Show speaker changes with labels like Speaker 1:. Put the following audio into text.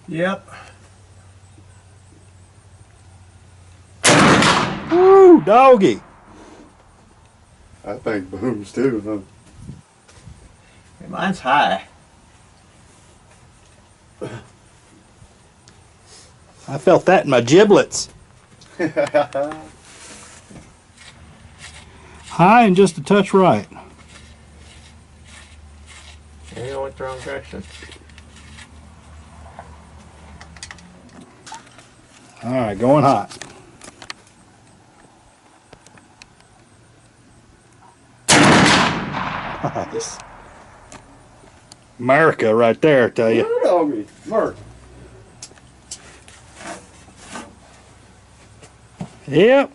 Speaker 1: Yep.
Speaker 2: Woo, doggy.
Speaker 3: That thing booms too, huh?
Speaker 1: Hey, mine's high.
Speaker 2: I felt that in my giblets. High and just a touch right.
Speaker 1: Yeah, you went the wrong direction.
Speaker 2: All right, going hot. Nice. America right there, I tell you.
Speaker 3: Woo, doggy. Mark.
Speaker 2: Yep.